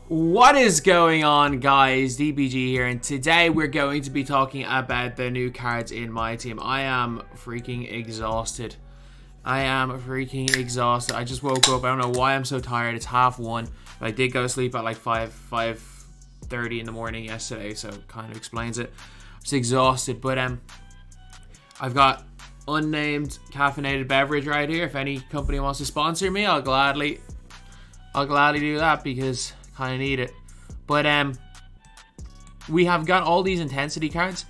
What is going on, guys? DBG here, and today we're going to be talking about the new cards in my team. I am freaking exhausted. I just woke up. I don't know why I'm so tired. It's 1:30, but I did go to sleep at like 5:30 in the morning yesterday, so it kind of explains it. I'm just exhausted, but I've got unnamed caffeinated beverage right here. If any company wants to sponsor me, I'll gladly do that because kind of need it. But we have got all these intensity cards,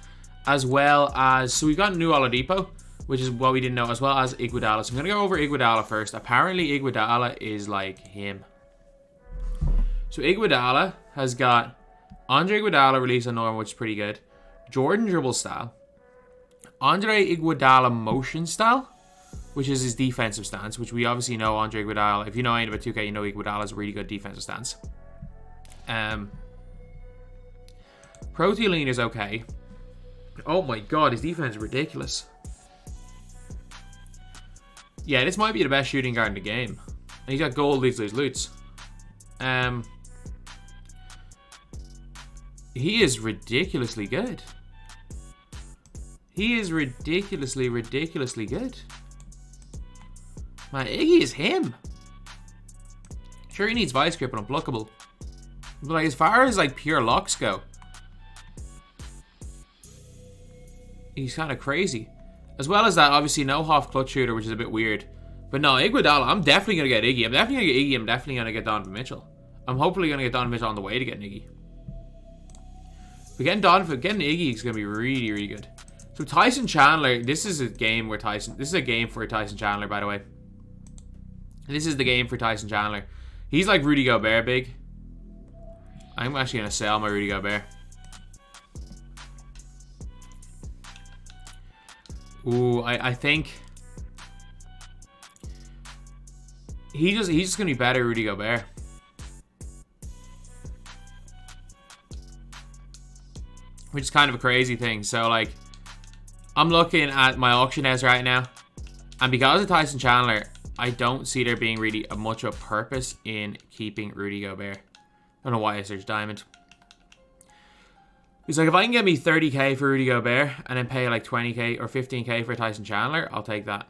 as well as, so we've got a new Oladipo, which is what we didn't know, as well as Iguodala. So I'm gonna go over Iguodala first. Apparently Iguodala is like him. So Iguodala has got Andre Iguodala release on normal, which is pretty good. Jordan dribble style, Andre Iguodala motion style, which is his defensive stance, which we obviously know Andre Iguodala. If you know anything about 2K, you know Iguodala is a really good defensive stance. Proteolene is okay. Oh my god, his defense is ridiculous. Yeah, this might be the best shooting guard in the game. And he's got gold, leads, loots. He is ridiculously good. He is ridiculously good. Man, Iggy is him. Sure, he needs vice grip and unblockable. But like, as far as like pure locks go, he's kind of crazy. As well as that, obviously no half clutch shooter, which is a bit weird. But no, Iguodala, I'm definitely going to get Iggy. I'm definitely going to get Donovan Mitchell. I'm hopefully going to get Donovan Mitchell on the way to getting Iggy. But getting Iggy is going to be really, really good. So Tyson Chandler, this is a game for Tyson Chandler, by the way. This is the game for Tyson Chandler. He's like Rudy Gobert big. I'm actually going to sell my Rudy Gobert. Ooh, I think he's just going to be better Rudy Gobert. Which is kind of a crazy thing. So, like, I'm looking at my auction house right now, and because of Tyson Chandler, I don't see there being really much of a purpose in keeping Rudy Gobert. I don't know why I searched Diamond. He's like, if I can get me 30k for Rudy Gobert and then pay like 20k or 15k for Tyson Chandler, I'll take that.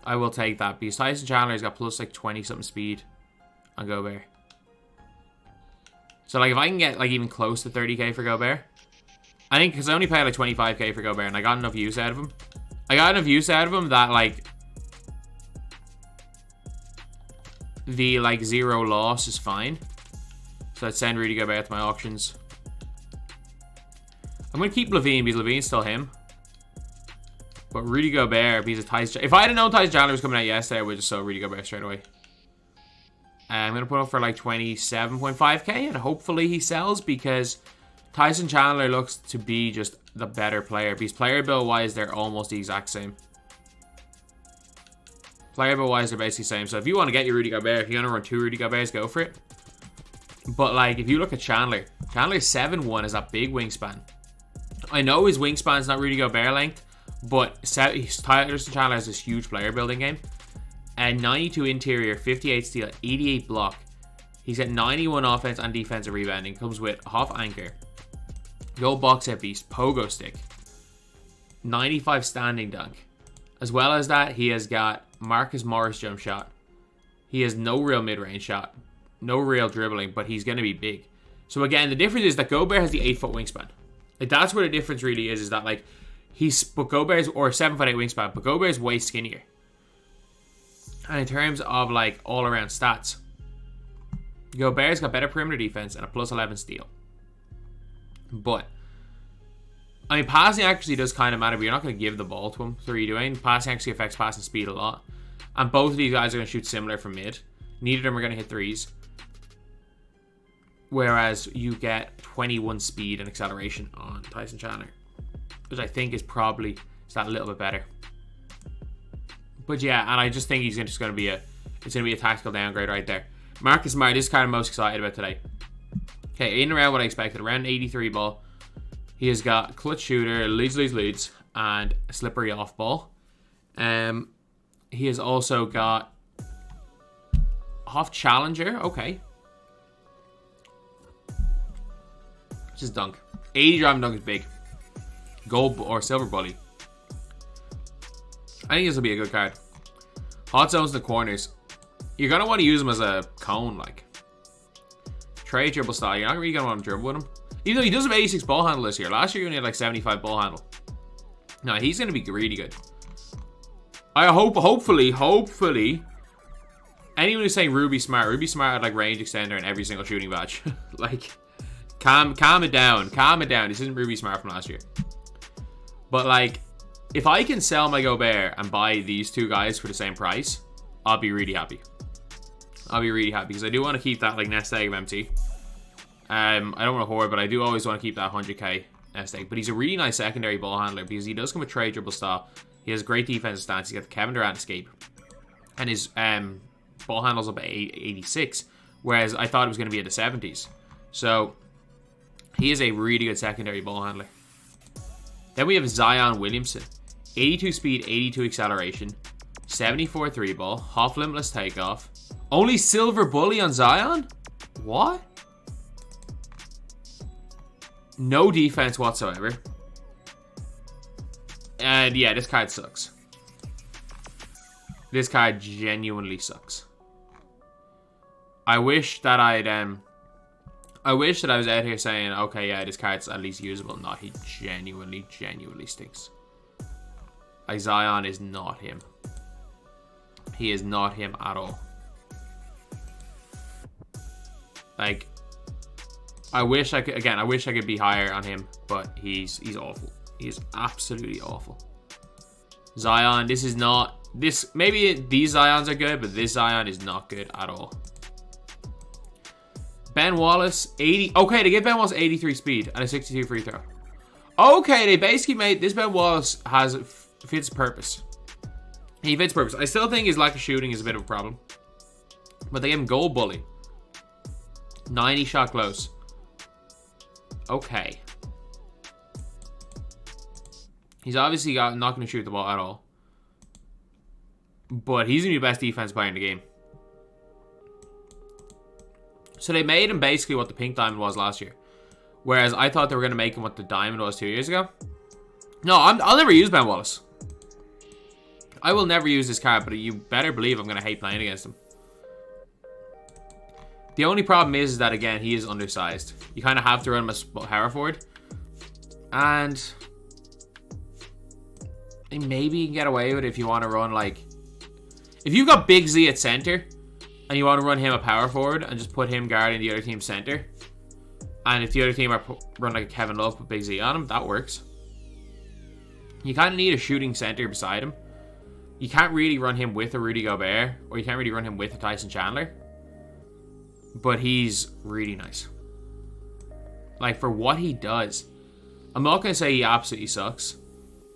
I will take that because Tyson Chandler's got plus like 20 something speed on Gobert. So like if I can get like even close to 30k for Gobert, I think, because I only paid like 25k for Gobert and I got enough use out of him. That like the like zero loss is fine. So I'd send Rudy Gobert to my auctions. I'm going to keep Levine because Levine's still him. But Rudy Gobert, because of Tyson, if I hadn't known Tyson Chandler was coming out yesterday, I would just sell Rudy Gobert straight away. I'm going to put up for like 27.5k and hopefully he sells because Tyson Chandler looks to be just the better player. Because player build wise, they're almost the exact same. Player build wise, they're basically the same. So if you want to get your Rudy Gobert, if you're going to run 2 Rudy Goberts, go for it. But like, if you look at Chandler's 7'1" is that big wingspan. I know his wingspan's not Rudy Gobert length, but Tyson Chandler has this huge player building game. And 92 interior, 58 steal, 88 block. He's got 91 offense and defensive rebounding. Comes with half anchor, go box out beast, pogo stick, 95 standing dunk. As well as that, he has got Marcus Morris jump shot. He has no real mid-range shot, no real dribbling, but he's going to be big. So again, the difference is that Gobert has the 8-foot wingspan. Like, that's where the difference really is that like Gobert's, or 7'8" wingspan, but Gobert's way skinnier. And in terms of like all around stats, Gobert's got better perimeter defense and a plus 11 steal. But I mean, passing accuracy does kind of matter, but you're not going to give the ball to him. So what are you doing? Passing actually affects passing speed a lot. And both of these guys are going to shoot similar from mid. Neither of them are going to hit threes. Whereas you get 21 speed and acceleration on Tyson Chandler, which I think is probably that little bit better. But yeah, and I just think he's just going to be a tactical downgrade right there. Marcus Smart, this is kind of most excited about today. Okay, in around what I expected, around 83 ball. He has got clutch shooter, leads, and a slippery off ball. He has also got half challenger. Okay. Just dunk. 80 driving dunk is big. Gold or silver bully. I think this will be a good card. Hot zones in the corners. You're going to want to use him as a cone, like. Trade dribble style. You're not really going to want to dribble with him. Even though he does have 86 ball handle this year. Last year he only had like 75 ball handle. No, he's going to be really good. I hope, hopefully, anyone who's saying Ruby Smart had like range extender in every single shooting badge. Like, calm it down. Calm it down. This isn't Ruby Smart from last year. But like, if I can sell my Gobert and buy these two guys for the same price, I'll be really happy. I'll be really happy because I do want to keep that like nest egg of MT. I don't want to hoard, but I do always want to keep that 100k nest egg. But he's a really nice secondary ball handler because he does come with trade dribble style. He has great defensive stance. He's got the Kevin Durant escape. And his ball handle's up at 86. Whereas I thought it was going to be in the 70s. So, he is a really good secondary ball handler. Then we have Zion Williamson. 82 speed, 82 acceleration. 74 3 ball. Half limitless takeoff. Only silver bully on Zion? What? No defense whatsoever. And yeah, this card sucks. This card genuinely sucks. I wish that I was out here saying, okay, yeah, this card's at least usable. No, he genuinely stinks. Like, Zion is not him. He is not him at all. Like, I wish I could be higher on him, but he's awful. He is absolutely awful. Zion, this is not... Maybe these Zions are good, but this Zion is not good at all. Ben Wallace, 80... Okay, they give Ben Wallace 83 speed and a 62 free throw. Okay, they basically made... This Ben Wallace fits purpose. He fits purpose. I still think his lack of shooting is a bit of a problem. But they gave him gold bully. 90 shot close. Okay. He's obviously not going to shoot the ball at all. But he's going to be the best defense player in the game. So they made him basically what the pink diamond was last year. Whereas I thought they were going to make him what the diamond was 2 years ago. No, I'll never use Ben Wallace. I will never use this card, but you better believe I'm going to hate playing against him. The only problem is that, again, he is undersized. You kind of have to run him as power forward. And... maybe you can get away with it if you want to run, like... If you've got Big Z at center, and you want to run him a power forward, and just put him guarding the other team's center, and if the other team run like a Kevin Love with Big Z on him, that works. You kind of need a shooting center beside him. You can't really run him with a Rudy Gobert, or you can't really run him with a Tyson Chandler. But he's really nice. Like, for what he does, I'm not going to say he absolutely sucks,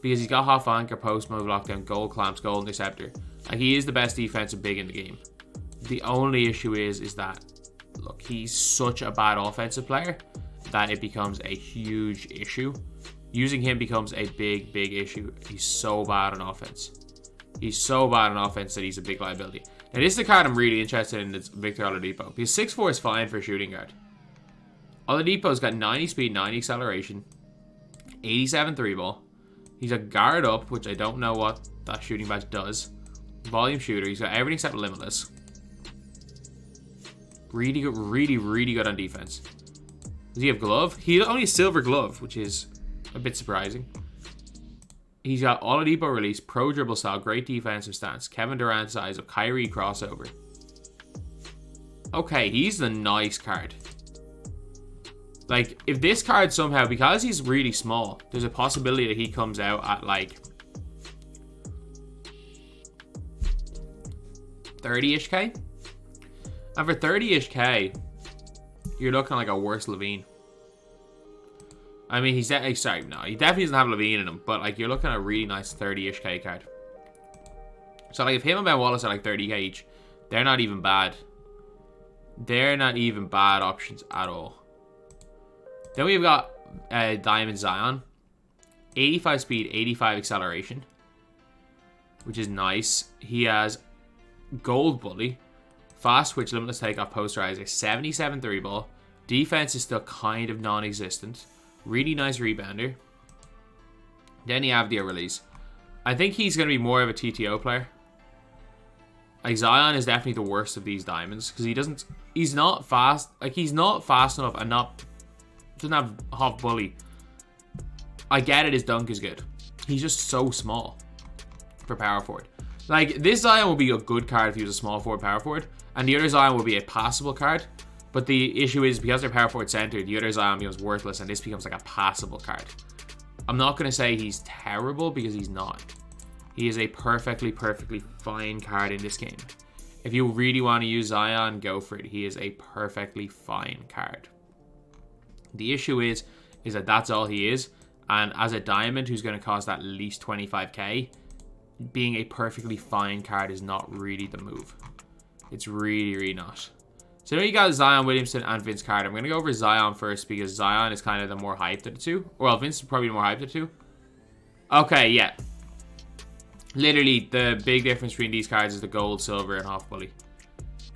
because he's got half anchor, post move, lockdown, goal clamps, goal interceptor. Like, he is the best defensive big in the game. The only issue is that, look, he's such a bad offensive player that it becomes a huge issue. Using him becomes a big issue. He's so bad on offense. He's so bad on offense that he's a big liability. Now, this is the card I'm really interested in. It's Victor Oladipo. Because 6'4" is fine for a shooting guard. Oladipo's got 90 speed, 90 acceleration, 87 3 ball. He's a guard up, which I don't know what that shooting badge does. Volume shooter. He's got everything except limitless. Really good, really good on defense. Does he have glove? He only has silver glove, which is a bit surprising. He's got Oladipo release, pro dribble style, great defensive stance, Kevin Durant size of Kyrie crossover. Okay, he's the nice card. Like, if this card somehow, because he's really small, there's a possibility that he comes out at like 30-ish K. And for 30-ish K, you're looking like a worse Levine. I mean, he's sorry, no, he definitely doesn't have Levine in him, but like, you're looking at a really nice 30-ish K card. So like, if him and Ben Wallace are like 30k each, they're not even bad. They're not even bad options at all. Then we've got Diamond Zion, 85 speed, 85 acceleration, which is nice. He has Gold Bully, fast switch, limitless takeoff, posterizer, 77 3 ball, Defense is still kind of non-existent. Really nice rebounder. Then you have the release. I think he's going to be more of a TTO player. Like, Zion is definitely the worst of these diamonds because he's not fast. Like, he's not fast enough and doesn't have half bully. I get it, his dunk is good. He's just so small for power forward. Like, this Zion will be a good card if he was a small forward, power forward, and the other Zion will be a passable card. But the issue is, because they're power forward centered, the other Zion becomes worthless, and this becomes like a passable card. I'm not going to say he's terrible because he's not. He is a perfectly fine card in this game. If you really want to use Zion, go for it. He is a perfectly fine card. The issue is that that's all he is. And as a diamond who's going to cost at least 25k, being a perfectly fine card is not really the move. It's really not. So now you got Zion, Williamson, and Vince Carter. I'm going to go over Zion first because Zion is kind of the more hyped of the two. Well, Vince is probably the more hyped of the two. Okay, yeah. Literally, the big difference between these cards is the gold, silver, and half bully.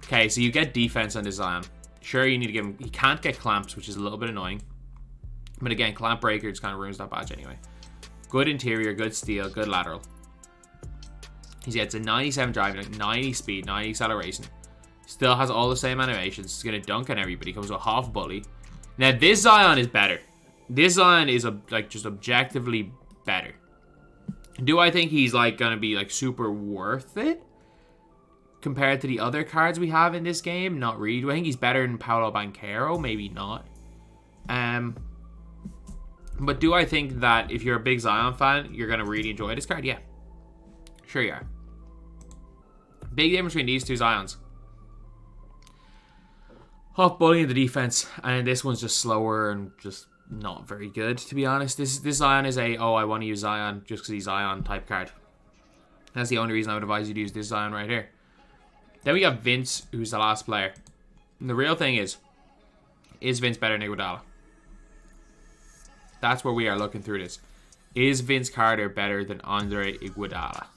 Okay, so you get defense on this Zion. Sure, you need to give him... He can't get clamps, which is a little bit annoying. But again, clamp breaker just kind of ruins that badge anyway. Good interior, good steal, good lateral. He gets a 97 driving, 90 speed, 90 acceleration. Still has all the same animations. He's going to dunk on everybody. Comes with half bully. Now, this Zion is better. This Zion is just objectively better. Do I think he's like going to be like super worth it compared to the other cards we have in this game? Not really. Do I think he's better than Paolo Banchero? Maybe not. But do I think that if you're a big Zion fan, you're going to really enjoy this card? Yeah. Sure you are. Big difference between these two Zions. Half bully in the defense, and this one's just slower and just not very good, to be honest. This Zion is I want to use Zion just because he's Zion type card. That's the only reason I would advise you to use this Zion right here. Then we got Vince, who's the last player. And the real thing is Vince better than Iguodala? That's where we are looking through this. Is Vince Carter better than Andre Iguodala?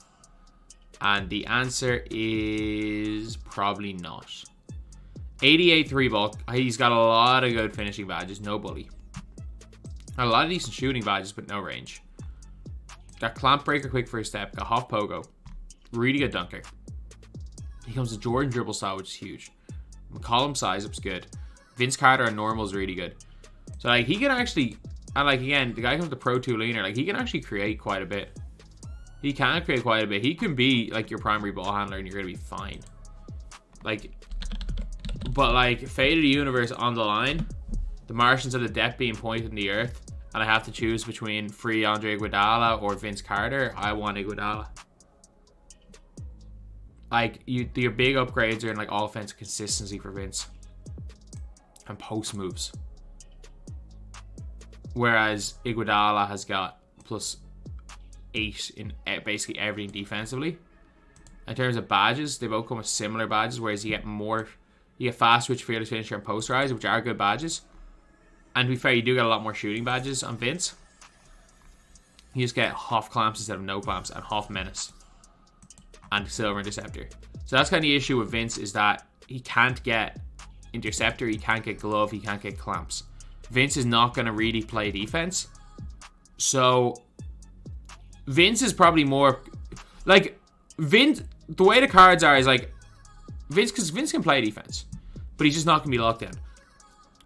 And the answer is probably not. 88 3-ball. He's got a lot of good finishing badges, no bully. A lot of decent shooting badges, but no range. Got clamp breaker, quick first step. Got half pogo. Really good dunker. He comes to Jordan dribble style, which is huge. McCollum size up's good. Vince Carter on normal is really good. So like he can actually, and like again, the guy comes to Pro 2 leaner. Like he can actually create quite a bit. He can create quite a bit. He can be like your primary ball handler, and you're gonna be fine. Like, but like fate of the universe on the line. The Martians of the depth being pointed in the earth, and I have to choose between free Andre Iguodala or Vince Carter. I want Iguodala. Like your big upgrades are in like offensive consistency for Vince and post moves, whereas Iguodala has got +8 in basically everything defensively. In terms of badges, they both come with similar badges, whereas you get fast switch, fearless finisher, and post rise, which are good badges. And to be fair, you do get a lot more shooting badges on Vince. You just get half clamps instead of no clamps, and half menace, and silver interceptor. So that's kind of the issue with Vince, is that he can't get interceptor, he can't get glove, he can't get clamps. Vince is not going to really play defense. So Vince is probably more like Vince. The way the cards are is like Vince, because Vince can play defense, but he's just not going to be locked in.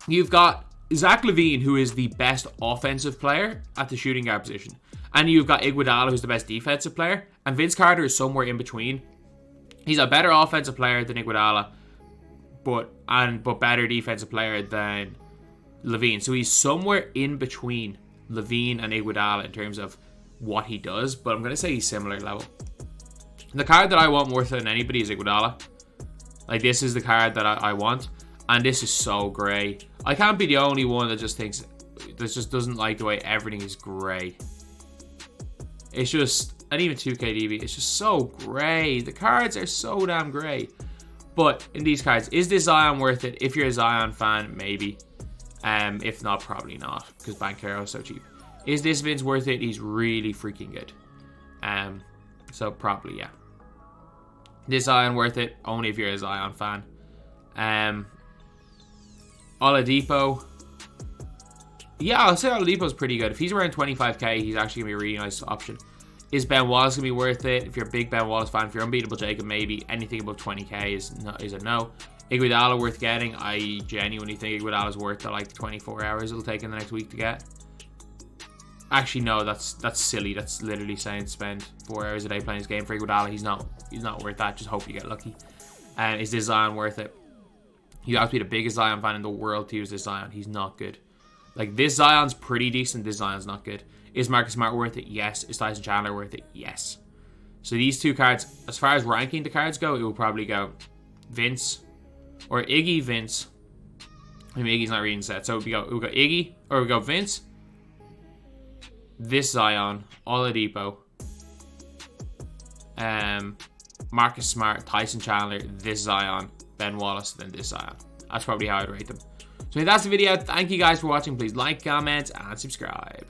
You've got Zach LaVine, who is the best offensive player at the shooting guard position. And you've got Iguodala, who's the best defensive player. And Vince Carter is somewhere in between. He's a better offensive player than Iguodala, but better defensive player than LaVine. So he's somewhere in between LaVine and Iguodala in terms of what he does. But I'm going to say he's similar level. The card that I want more than anybody is Iguodala. Like, this is the card that I want. And this is so grey. I can't be the only one that just doesn't like the way everything is grey. It's just, and even 2KDB, it's just so grey. The cards are so damn grey. But in these cards, is this Zion worth it? If you're a Zion fan, maybe. If not, probably not, because Banchero is so cheap. Is this Vince worth it? He's really freaking good. So probably, yeah. This Zion worth it? Only if you're a Zion fan. Oladipo. Yeah, I'll say Oladipo's pretty good. If he's around 25k, he's actually going to be a really nice option. Is Ben Wallace going to be worth it? If you're a big Ben Wallace fan, if you're unbeatable Jacob, maybe. Anything above 20k is a no. Iguodala worth getting. I genuinely think Iguodala's worth the like 24 hours it'll take in the next week to get. Actually, no, that's silly. That's literally saying spend 4 hours a day playing this game for Iguodala. He's not worth that. Just hope you get lucky. And is this Zion worth it? You have to be the biggest Zion fan in the world to use this Zion. He's not good. Like, this Zion's pretty decent. This Zion's not good. Is Marcus Smart worth it? Yes. Is Tyson Chandler worth it? Yes. So these two cards, as far as ranking the cards go, it will probably go Vince or Iggy, Vince. I mean, Iggy's not reading set. So we go Iggy, or we go Vince, this Zion, Oladipo, Marcus Smart, Tyson Chandler, this Zion, Ben Wallace, then this Zion. That's probably how I'd rate them. So that's the video. Thank you guys for watching. Please like, comment, and subscribe.